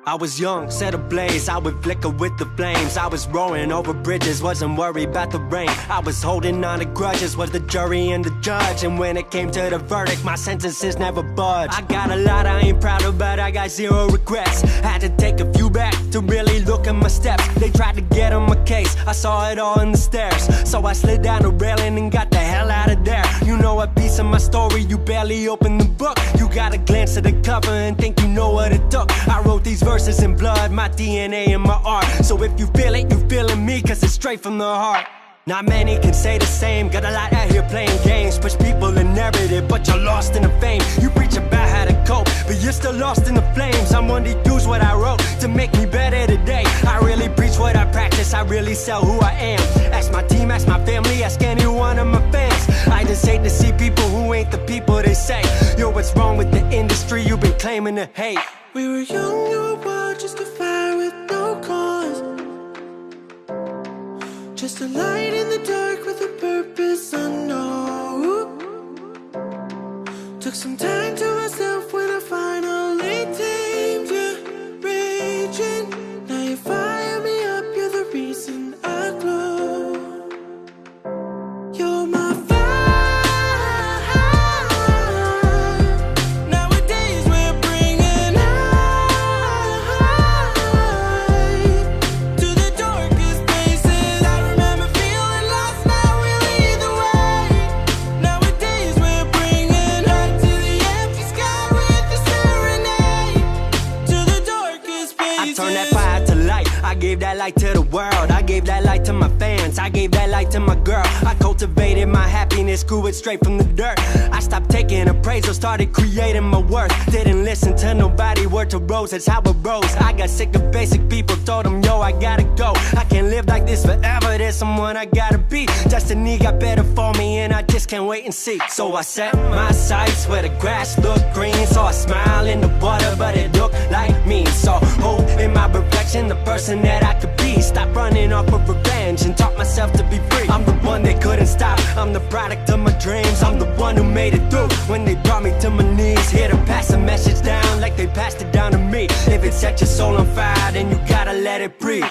I was young, set ablaze, I would flicker with the flames. I was roaring over bridges, wasn't worried about the rain. I was holding on to grudges, was the jury and the judge. And when it came to the verdict, my sentences never budged. I got a lot I ain't proud of, but I got zero regrets. Had to take a few back to really look at my steps. They tried to get on my case, I saw it all in the stairs. So I slid down the railing and got the hell out of there. You know a piece of my story, you barely opened the book. You gotta glance at the cover and think you know what it took. I wrote these verses in blood, my DNA and my art. So if you feel it, you feeling me, cause it's straight from the heart. Not many can say the same, got a lot out here playing games. Push people and narrative, but you're lost in the fame. You preach about how to cope, but you're still lost in the flames. I'm one to use what I wrote to make me better today. I really preach what I practice, I really sell who I am. Ask my team, ask my family, ask any one of my fans. I just hate to see people who ain't the people they say. Yo, what's wrong with the industry you've been claiming to hate? We were young, you were wild, just a fire with no cause. Just a light in the dark with a purpose unknown. Took some time to myself when I finally tamed you, raging. Now you fire me up, you're the reason I glow. You're my fire. Nowadays we're bringing light to the darkest places. I remember feeling lost, now we lead the way. Nowadays we're bringing light to the empty sky with a serenade to the darkest places. I turned that fire to light, I gave that light to the world. I gave that light to my fans, I gave that light to my girl. I cultivated my happiness, grew it straight from the dirt. I stopped taking appraisal, started creating my worth. Didn't listen to nobody, word to rose, that's how it rose. I got sick of basic people, told them yo, I gotta go. I can't live like this forever, there's someone I gotta be. Destiny got better for me and I just can't wait and see. So I set my sights where the grass looked green. So I smile in the water, but it looked like me. So hope in my reflection, the person that I could be. Stop running off of revenge and taught myself to be free. I'm the one they couldn't stop, I'm the product of my dreams. I'm the one who made it through when they brought me to my knees. Here to pass a message down like they passed it down to me. If it set your soul on fire, then you gotta let it breathe.